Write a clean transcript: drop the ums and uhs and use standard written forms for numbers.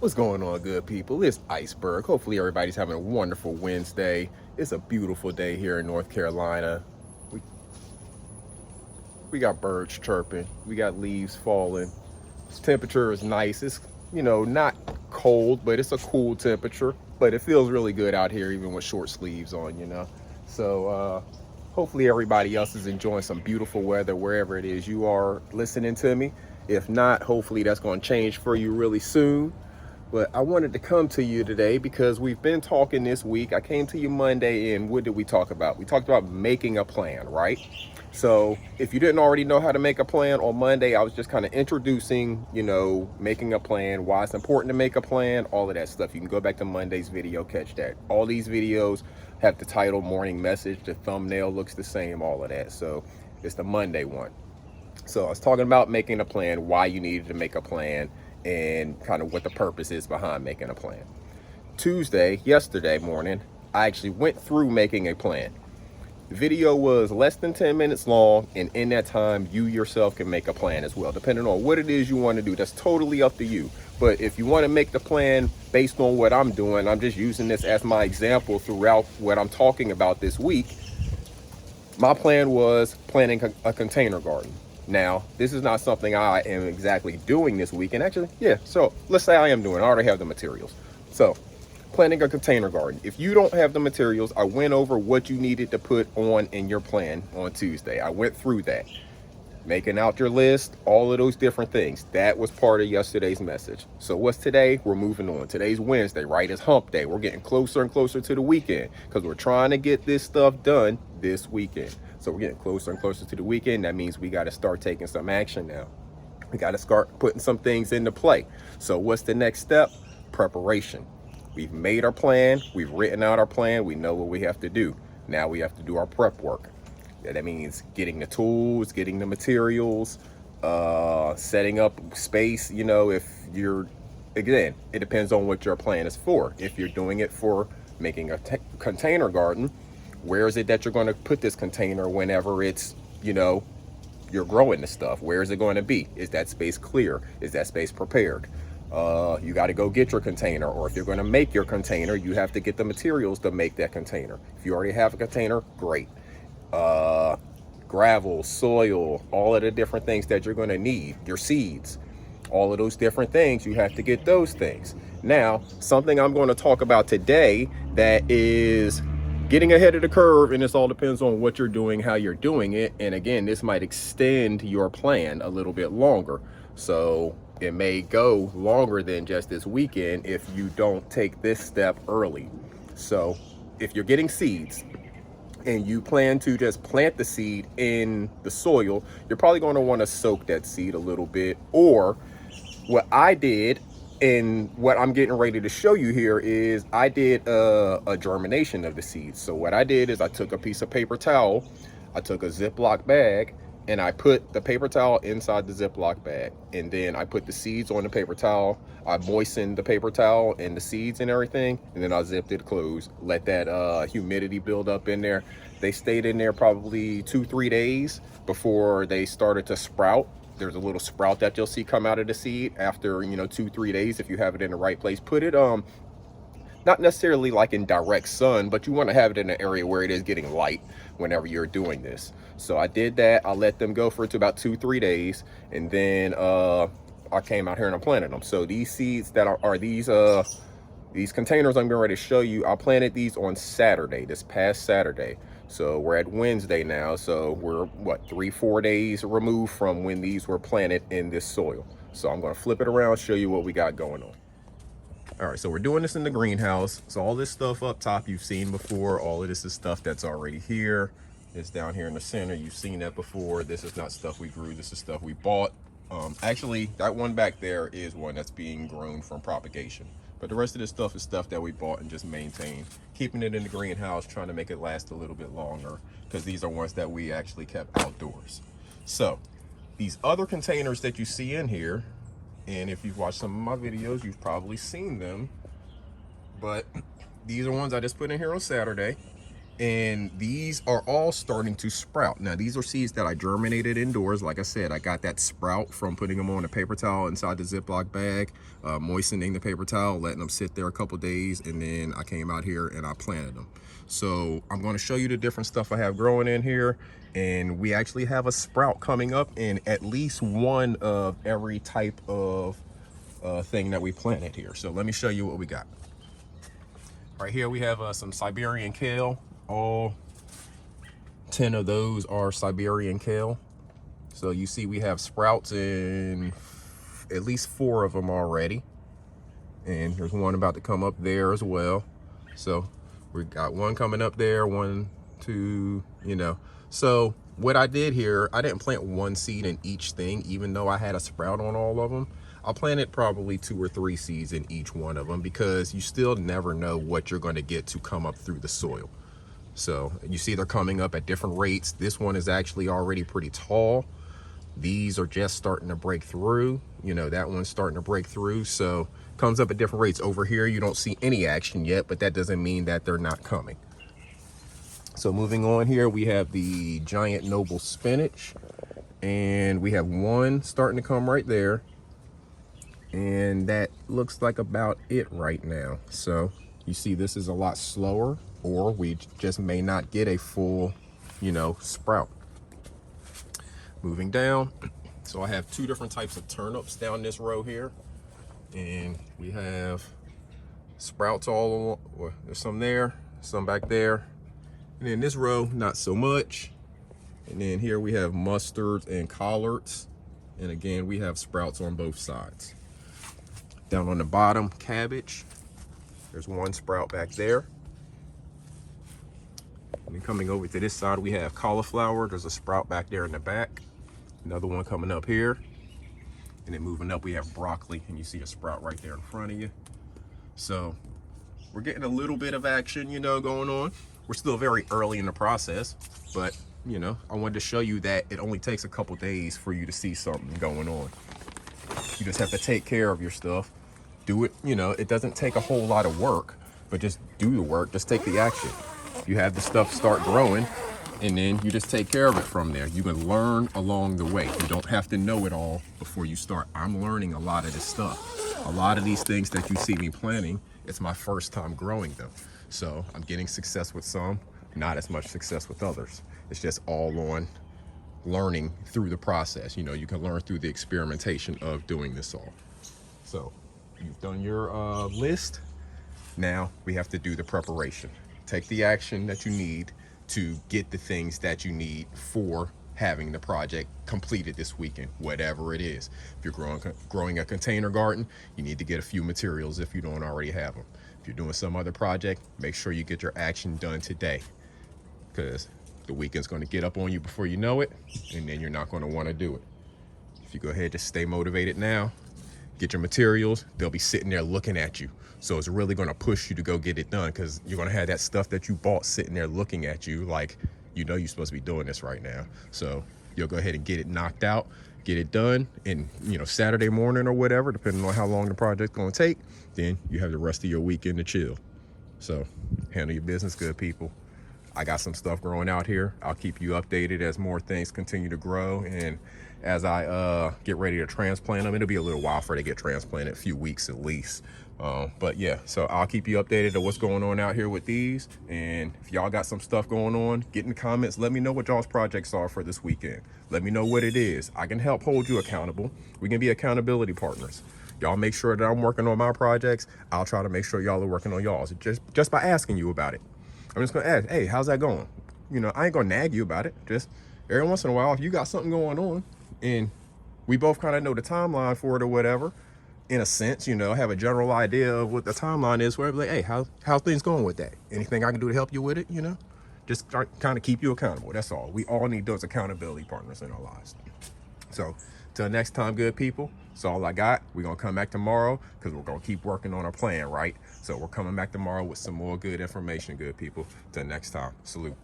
What's going on, good people? It's Iceberg. Hopefully everybody's having a wonderful Wednesday. It's a beautiful day here in North Carolina. We we got birds chirping. We got leaves falling. This temperature is nice. It's, not cold, but it's a cool temperature. But it feels really good out here even with short sleeves on. So hopefully everybody else is enjoying some beautiful weather wherever it is you are listening to me. If not, hopefully that's going to change for you really soon. But I wanted to come to you today because we've been talking this week. I came to you Monday, and what did we talk about? We talked about making a plan, right? So if you didn't already know how to make a plan on Monday, I was just kind of introducing, making a plan, why it's important to make a plan, all of that stuff. You can go back to Monday's video, catch that. All these videos have the title, morning message, the thumbnail looks the same, all of that. So it's the Monday one. So I was talking about making a plan, why you needed to make a plan, and kind of what the purpose is behind making a plan. Yesterday morning, I actually went through making a plan. The video was less than 10 minutes long, and in that time, you yourself can make a plan as well, depending on what it is you want to do. That's totally up to you. But if you want to make the plan based on what I'm doing, I'm just using this as my example throughout what I'm talking about this week. My plan was planting a container garden. Now, this is not something I am exactly doing this week. And actually, so let's say I am doing, I already have the materials. So, planting a container garden. If you don't have the materials, I went over what you needed to put on in your plan on Tuesday. I went through that. Making out your list, all of those different things. That was part of yesterday's message. So what's today? We're moving on. Today's Wednesday, right? It's hump day. We're getting closer and closer to the weekend because we're trying to get this stuff done this weekend. So we're getting closer and closer to the weekend. That means we got to start taking some action now. We got to start putting some things into play. So what's the next step? Preparation. We've made our plan. We've written out our plan. We know what we have to do. Now we have to do our prep work. That means getting the tools, getting the materials, setting up space. If you're, again, it depends on what your plan is for. If you're doing it for making a container garden, where is it that you're going to put this container whenever it's, you're growing the stuff? Where is it going to be? Is that space clear? Is that space prepared? You got to go get your container, or if you're going to make your container, you have to get the materials to make that container. If you already have a container, great. Gravel, soil, all of the different things that you're going to need, your seeds, all of those different things, you have to get those things. Now, something I'm going to talk about today that is getting ahead of the curve, and this all depends on what you're doing, how you're doing it. And again, this might extend your plan a little bit longer. So it may go longer than just this weekend if you don't take this step early. So if you're getting seeds, and you plan to just plant the seed in the soil, you're probably going to want to soak that seed a little bit. Or what I did, and what I'm getting ready to show you here, is I did a germination of the seeds. So what I did is I took a piece of paper towel, I took a Ziploc bag, and I put the paper towel inside the Ziploc bag. And then I put the seeds on the paper towel. I moistened the paper towel and the seeds and everything. And then I zipped it closed. Let that humidity build up in there. They stayed in there probably 2-3 days before they started to sprout. There's a little sprout that you'll see come out of the seed after, 2-3 days if you have it in the right place. Put it not necessarily like in direct sun, but you want to have it in an area where it is getting light whenever you're doing this. So I did that. I let them go for about 2-3 days, and then I came out here and I planted them. So these seeds that are these containers I'm getting ready to show you, I planted these on Saturday, this past Saturday. So we're at Wednesday now. So we're 3-4 days removed from when these were planted in this soil. So I'm going to flip it around, show you what we got going on. All right, so we're doing this in the greenhouse. So all this stuff up top you've seen before. All of this is stuff that's already here. It's down here in the center. You've seen that before. This is not stuff we grew. This is stuff we bought. Actually, that one back there is one that's being grown from propagation. But the rest of this stuff is stuff that we bought and just maintained. Keeping it in the greenhouse, trying to make it last a little bit longer, because these are ones that we actually kept outdoors. So these other containers that you see in here, and if you've watched some of my videos, you've probably seen them, but these are ones I just put in here on Saturday. And these are all starting to sprout. Now, these are seeds that I germinated indoors. Like I said, I got that sprout from putting them on a paper towel inside the Ziploc bag, moistening the paper towel, letting them sit there a couple days, and then I came out here and I planted them. So I'm going to show you the different stuff I have growing in here, and we actually have a sprout coming up in at least one of every type of thing that we planted here. So let me show you what we got. Right here we have some Siberian kale. All 10 of those are Siberian kale. So you see we have sprouts in at least 4 of them already. And there's one about to come up there as well. So we got one coming up there, 1, 2, you know. So what I did here, I didn't plant one seed in each thing, even though I had a sprout on all of them. I planted probably 2 or 3 seeds in each one of them, because you still never know what you're going to get to come up through the soil. So you see they're coming up at different rates. This one is actually already pretty tall. These are just starting to break through. You know, that one's starting to break through. So comes up at different rates. Over here, you don't see any action yet, but that doesn't mean that they're not coming. So moving on here, we have the giant noble spinach, and we have one starting to come right there. And that looks like about it right now. So you see this is a lot slower, or we just may not get a full, you know, sprout. Moving down, so I have 2 different types of turnips down this row here, and we have sprouts all along. Well, there's some there, some back there, and then this row not so much. And then here we have mustards and collards, and again we have sprouts on both sides. Down on the bottom, cabbage. There's one sprout back there. And then coming over to this side, we have cauliflower. There's a sprout back there in the back. Another one coming up here. And then moving up, we have broccoli, and you see a sprout right there in front of you. So we're getting a little bit of action, you know, going on. We're still very early in the process, but you know, I wanted to show you that it only takes a couple days for you to see something going on. You just have to take care of your stuff. Do it, you know, it doesn't take a whole lot of work, but just do the work, just take the action. You have the stuff start growing, and then you just take care of it from there. You can learn along the way. You don't have to know it all before you start. I'm learning a lot of this stuff. A lot of these things that you see me planting, it's my first time growing them. So I'm getting success with some, not as much success with others. It's just all on learning through the process. You know, you can learn through the experimentation of doing this all. So you've done your list. Now we have to do the preparation. Take the action that you need to get the things that you need for having the project completed this weekend, whatever it is. If you're growing a container garden, you need to get a few materials if you don't already have them. If you're doing some other project, make sure you get your action done today, because the weekend's going to get up on you before you know it, and then you're not going to want to do it. If you go ahead, just stay motivated now, get your materials, they'll be sitting there looking at you. So it's really going to push you to go get it done, because you're going to have that stuff that you bought sitting there looking at you like, you know, you're supposed to be doing this right now. So you'll go ahead and get it knocked out, get it done, and you know, Saturday morning or whatever, depending on how long the project's going to take, then you have the rest of your weekend to chill. So handle your business good, people. I got some stuff growing out here. I'll keep you updated as more things continue to grow, and as I get ready to transplant them. It'll be a little while for they get transplanted, a few weeks at least. But yeah, so I'll keep you updated on what's going on out here with these. And if y'all got some stuff going on, get in the comments. Let me know what y'all's projects are for this weekend. Let me know what it is. I can help hold you accountable. We can be accountability partners. Y'all make sure that I'm working on my projects. I'll try to make sure y'all are working on y'all's, just by asking you about it. I'm just gonna ask, hey, how's that going? You know, I ain't gonna nag you about it. Just every once in a while, if you got something going on and we both kind of know the timeline for it or whatever, in a sense, you know, have a general idea of what the timeline is, where like, hey, how's things going with that? Anything I can do to help you with it, you know? Just kind of keep you accountable. That's all. We all need those accountability partners in our lives. So till next time, good people, that's all I got. We're gonna come back tomorrow because we're gonna keep working on our plan, right? So we're coming back tomorrow with some more good information, good people. Till next time, salute.